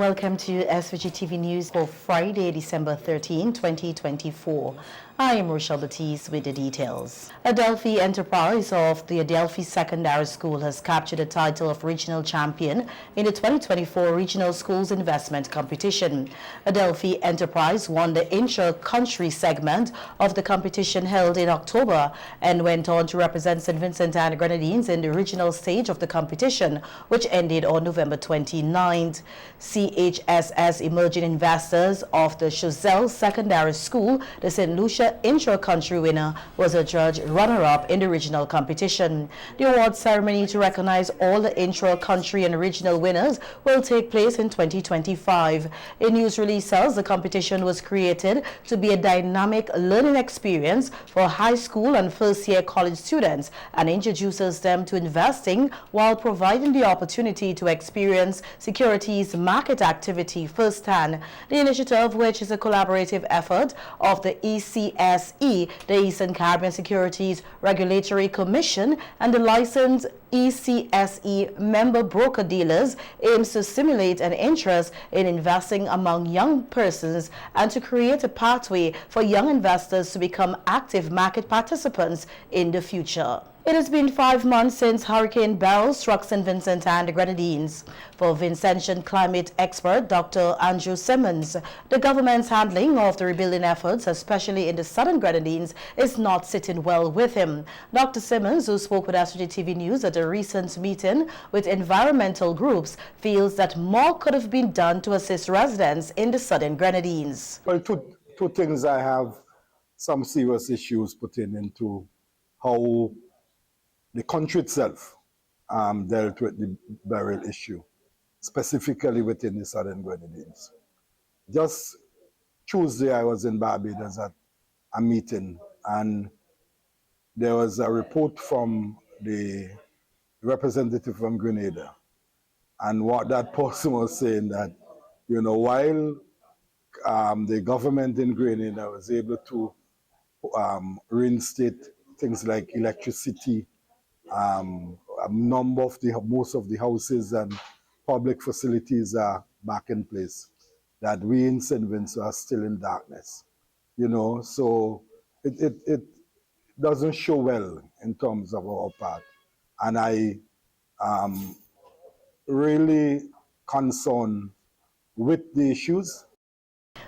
Welcome to SVG-TV News for Friday, December 13, 2024. I am Rochelle Batiste with the details. Adelphi Enterprise of the Adelphi Secondary School has captured the title of Regional Champion in the 2024 Regional Schools Investment Competition. Adelphi Enterprise won the intra-country segment of the competition held in October and went on to represent St. Vincent and the Grenadines in the regional stage of the competition, which ended on November 29th. CHSS Emerging Investors of the Chazelle Secondary School, the St. Lucia intra-country winner, was a judge runner-up in the regional competition. The award ceremony to recognize all the intra-country and regional winners will take place in 2025. A news release says the competition was created to be a dynamic learning experience for high school and first-year college students and introduces them to investing while providing the opportunity to experience securities market activity firsthand. The initiative, which is a collaborative effort of the ECSE, the Eastern Caribbean Securities Regulatory Commission, and the licensed ECSE member broker-dealers, aims to stimulate an interest in investing among young persons and to create a pathway for young investors to become active market participants in the future. It has been 5 months since Hurricane Beryl struck St. Vincent and the Grenadines. For Vincentian climate expert Dr. Andrew Simmons, the government's handling of the rebuilding efforts, especially in the southern Grenadines, is not sitting well with him. Dr. Simmons, who spoke with SVGTV News at a recent meeting with environmental groups, feels that more could have been done to assist residents in the southern Grenadines. Well, two things. I have some serious issues pertaining to how the country itself dealt with the Beryl issue, specifically within the southern Grenadines. Just Tuesday, I was in Barbados at a meeting, and there was a report from the representative from Grenada. And what that person was saying that, while the government in Grenada was able to reinstate things like electricity, most of the houses and public facilities are back in place, that we in St. Vincent are still in darkness. So it doesn't show well in terms of our part. And I am really concerned with the issues.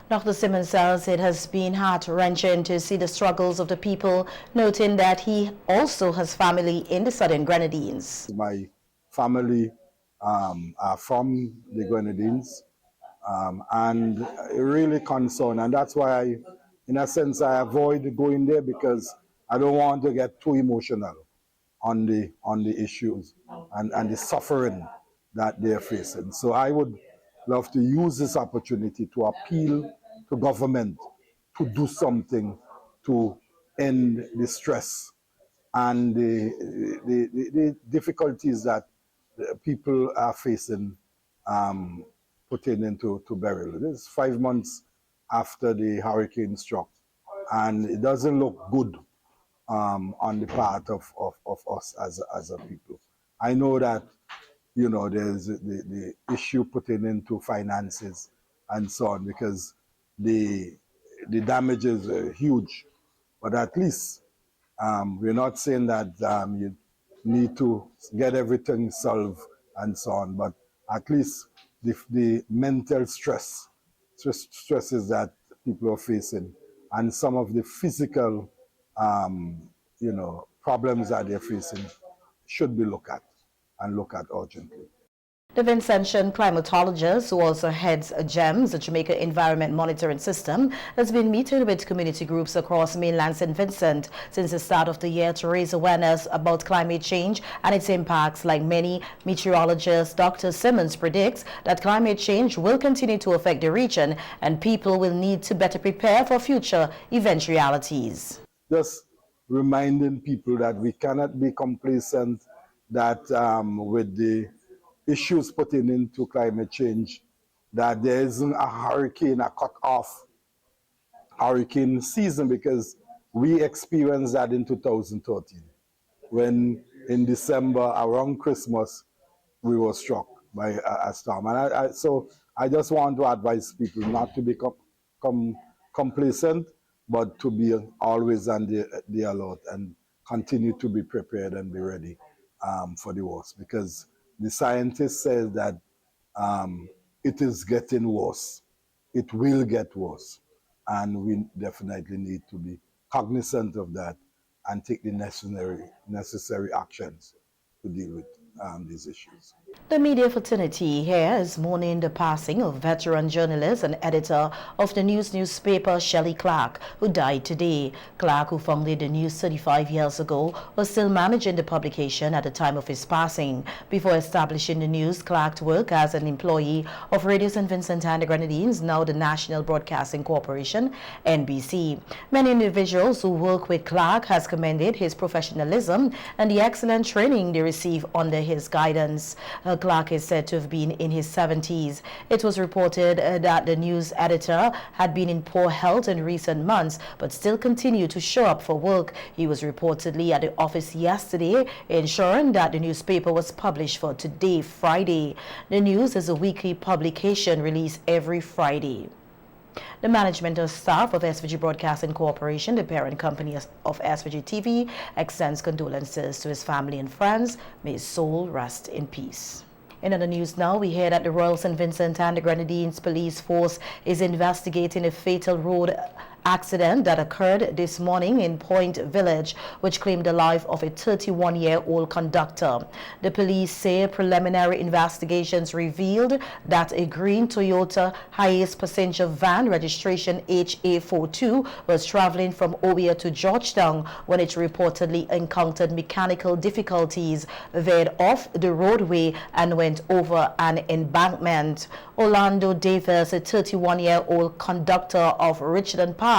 Dr. Simmons says it has been heart-wrenching to see the struggles of the people, noting that he also has family in the southern Grenadines. My family are from the Grenadines, and really concerned, and that's why in a sense, I avoid going there, because I don't want to get too emotional on the issues and the suffering that they're facing. So I would love to use this opportunity to appeal to government to do something to end the stress and the difficulties that people are facing pertaining to Beryl. This is 5 months after the hurricane struck, and it doesn't look good on the part of us as a people. I know that there's the issue pertaining to finances and so on, because the damages are huge. But at least we're not saying that you need to get everything solved and so on, but at least the mental stresses that people are facing and some of the physical problems that they're facing should be looked at urgently. The Vincentian climatologist, who also heads GEMS, the Jamaica Environment Monitoring System, has been meeting with community groups across mainland St. Vincent since the start of the year to raise awareness about climate change and its impacts. Like many meteorologists, Dr. Simmons predicts that climate change will continue to affect the region and people will need to better prepare for future eventualities. Just reminding people that we cannot be complacent, that with the issues pertaining to climate change, that there isn't a hurricane, a cut-off hurricane season, because we experienced that in 2013, when in December, around Christmas, we were struck by a storm. And so I just want to advise people not to become complacent, but to be always on the alert and continue to be prepared and be ready for the worst. Because the scientist says that it is getting worse. It will get worse. And we definitely need to be cognizant of that and take the necessary actions to deal with these issues. The media fraternity here is mourning the passing of veteran journalist and editor of the news newspaper Shelley Clark, who died today. Clark, who founded the news 35 years ago, was still managing the publication at the time of his passing. Before establishing the news, Clark worked as an employee of Radio St. Vincent and the Grenadines, now the National Broadcasting Corporation, NBC. Many individuals who work with Clark has commended his professionalism and the excellent training they receive under his guidance. Clark is said to have been in his 70s. It was reported that the news editor had been in poor health in recent months, but still continued to show up for work. He was reportedly at the office yesterday, ensuring that the newspaper was published for today, Friday. The News is a weekly publication released every Friday. The management and staff of SVG Broadcasting Corporation, the parent company of SVG-TV, extends condolences to his family and friends. May his soul rest in peace. In other news now, we hear that the Royal St. Vincent and the Grenadines Police Force is investigating a fatal road accident that occurred this morning in Point Village, which claimed the life of a 31-year-old conductor. The police say preliminary investigations revealed that a green Toyota Hiace passenger van registration HA42 was traveling from Obeah to Georgetown when it reportedly encountered mechanical difficulties, veered off the roadway and went over an embankment. Orlando Davis, a 31-year-old conductor of Richardson Park,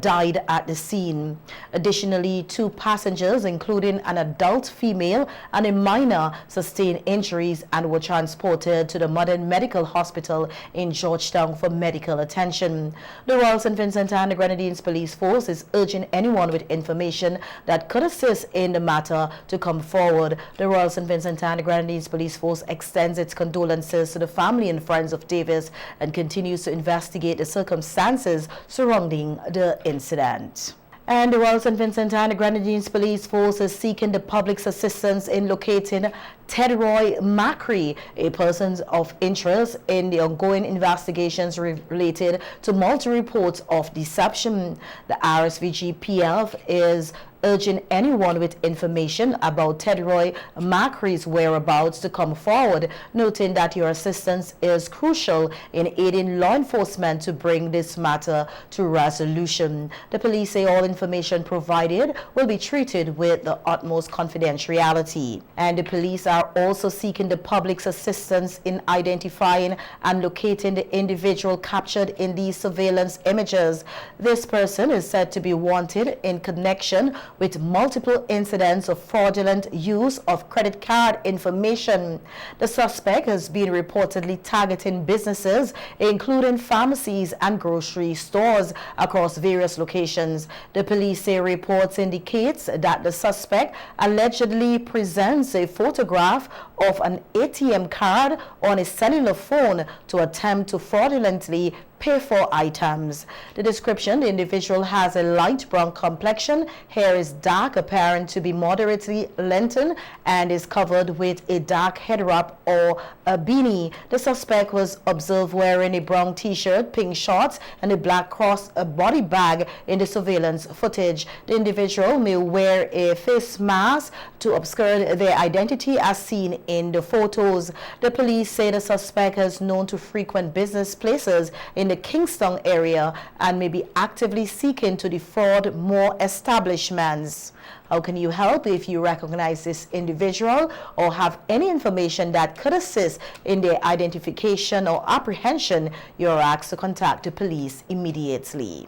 died at the scene. Additionally, 2 passengers, including an adult female and a minor, sustained injuries and were transported to the Modern Medical Hospital in Georgetown for medical attention. The Royal St. Vincent and the Grenadines Police Force is urging anyone with information that could assist in the matter to come forward. The Royal St. Vincent and the Grenadines Police Force extends its condolences to the family and friends of Davis and continues to investigate the circumstances surrounding the incident. And the Royal St. Vincent and the Grenadines Police Force is seeking the public's assistance in locating Ted Roy Macri, a person of interest in the ongoing investigations related to multiple reports of deception. The SVG-PF is urging anyone with information about Ted Roy Macri's whereabouts to come forward, noting that your assistance is crucial in aiding law enforcement to bring this matter to resolution. The police say all information provided will be treated with the utmost confidentiality. And the police are also seeking the public's assistance in identifying and locating the individual captured in these surveillance images. This person is said to be wanted in connection with multiple incidents of fraudulent use of credit card information. The suspect has been reportedly targeting businesses, including pharmacies and grocery stores across various locations. The police say reports indicates that the suspect allegedly presents a photograph of an ATM card on a cellular phone to attempt to fraudulently pay for items. The description: the individual has a light brown complexion, hair is dark, apparent to be moderately lengthened, and is covered with a dark head wrap or a beanie. The suspect was observed wearing a brown t-shirt, pink shorts, and a black cross body bag in the surveillance footage. The individual may wear a face mask to obscure their identity as seen in the photos. The police say the suspect is known to frequent business places in the Kingston area and may be actively seeking to defraud more establishments. How can you help if you recognize this individual or have any information that could assist in their identification or apprehension? You are asked to contact the police immediately.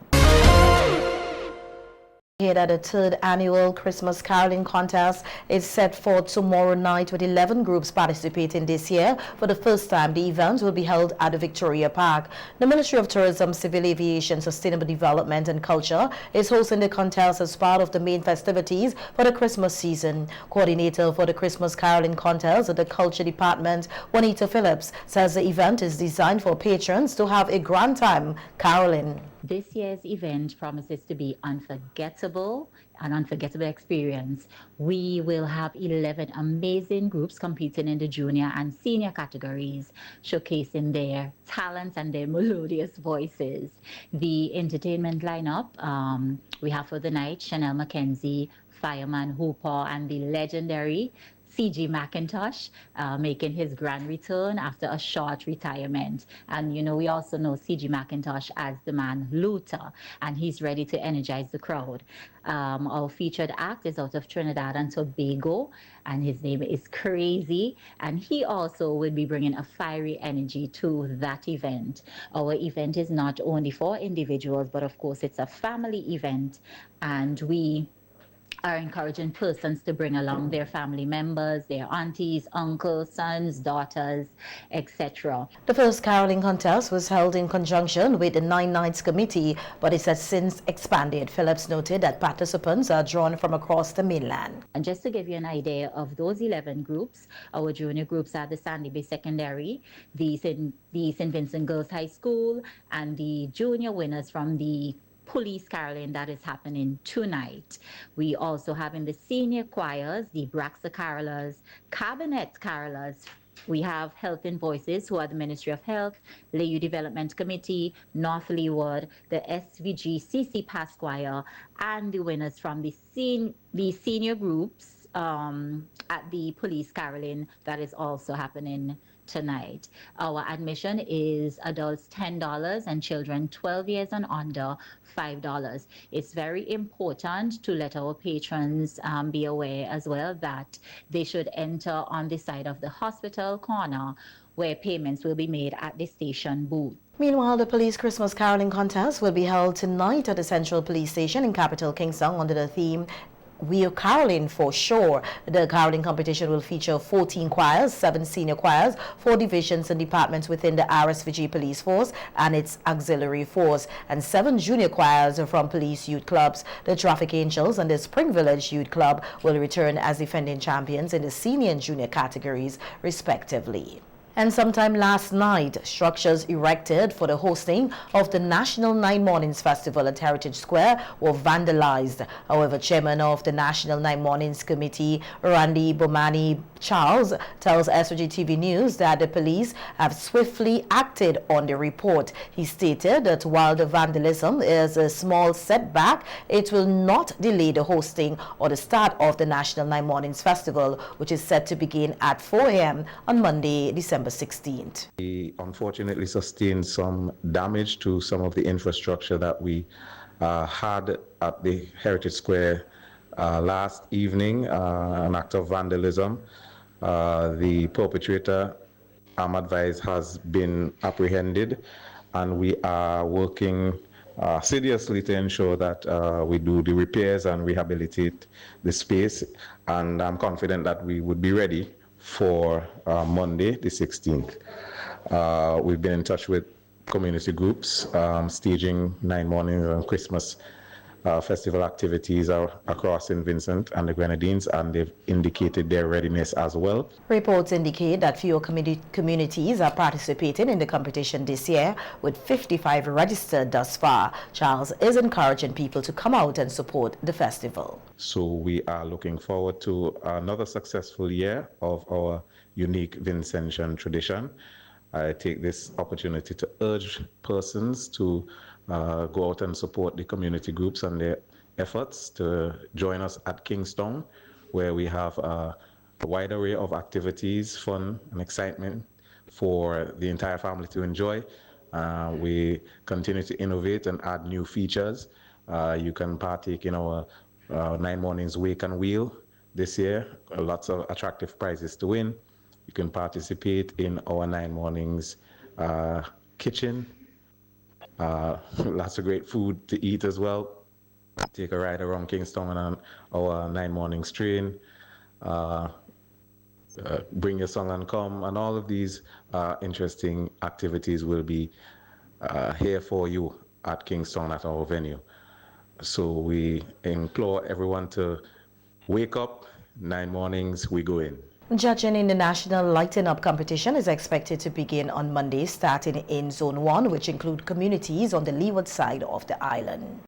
Here that the third annual Christmas Caroling Contest is set for tomorrow night with 11 groups participating this year. For the first time, the event will be held at the Victoria Park. The Ministry of Tourism, Civil Aviation, Sustainable Development and Culture is hosting the contest as part of the main festivities for the Christmas season. Coordinator for the Christmas Caroling Contest at the Culture Department, Juanita Phillips, says the event is designed for patrons to have a grand time caroling. This year's event promises to be an unforgettable experience. We will have 11 amazing groups competing in the junior and senior categories, showcasing their talents and their melodious voices. The entertainment lineup, we have for the night Chanel McKenzie, Fireman Hooper, and the legendary CG McIntosh making his grand return after a short retirement. And you know, we also know CG McIntosh as the man Luther, and he's ready to energize the crowd. Our featured act is out of Trinidad and Tobago, and his name is Crazy, and he also will be bringing a fiery energy to that event. Our event is not only for individuals, but of course it's a family event, and we are encouraging persons to bring along their family members, their aunties, uncles, sons, daughters, etc. The first caroling contest was held in conjunction with the 9 Nights Committee, but it has since expanded. Phillips noted that participants are drawn from across the mainland. And just to give you an idea of those 11 groups, our junior groups are the Sandy Bay Secondary, the St. Vincent Girls High School, and the junior winners from the police caroling that is happening tonight. We also have in the senior choirs, the Braxa Carolers, Cabinet Carolers. We have Helping Voices, who are the Ministry of Health, Layou Development Committee, North Leeward, the SVG-CC Pass Choir, and the winners from the senior groups at the police caroling that is also happening tonight. Our admission is adults $10 and children 12 years and under $5. It's very important to let our patrons be aware as well that they should enter on the side of the hospital corner where payments will be made at the station booth. Meanwhile, the police Christmas caroling contest will be held tonight at the Central Police Station in capital Kingston under the theme "We're Caroling for Sure." The caroling competition will feature 14 choirs, 7 senior choirs, 4 divisions and departments within the RSVG Police Force and its auxiliary force, and 7 junior choirs from police youth clubs. The Traffic Angels and the Spring Village Youth Club will return as defending champions in the senior and junior categories, respectively. And sometime last night, structures erected for the hosting of the National 9 Mornings Festival at Heritage Square were vandalized. However, Chairman of the National 9 Mornings Committee, Randy Bomani Charles, tells SVG-TV News that the police have swiftly acted on the report. He stated that while the vandalism is a small setback, it will not delay the hosting or the start of the National 9 Mornings Festival, which is set to begin at 4 a.m. on Monday, December 16th. We unfortunately sustained some damage to some of the infrastructure that we had at the Heritage Square last evening, an act of vandalism. The perpetrator, I'm advised, has been apprehended, and we are working seriously to ensure that we do the repairs and rehabilitate the space, and I'm confident that we would be ready for Monday the 16th. We've been in touch with community groups staging 9 Mornings and Christmas festival activities across St. Vincent and the Grenadines, and they've indicated their readiness as well. Reports indicate that fewer communities are participating in the competition this year, with 55 registered thus far. Charles is encouraging people to come out and support the festival. So we are looking forward to another successful year of our unique Vincentian tradition. I take this opportunity to urge persons to go out and support the community groups and their efforts to join us at Kingston, where we have a wide array of activities, fun and excitement for the entire family to enjoy. We continue to innovate and add new features. You can partake in our 9 Mornings Wake and Wheel this year. Lots of attractive prizes to win. You can participate in our 9 Mornings kitchen. Lots of great food to eat as well. take a ride around Kingston on our 9 mornings train, bring your song and come, and all of these interesting activities will be here for you at Kingston at our venue. So we implore everyone to wake up, 9 mornings, we go in. Judging in the National Lighten Up competition is expected to begin on Monday, starting in Zone 1, which include communities on the leeward side of the island.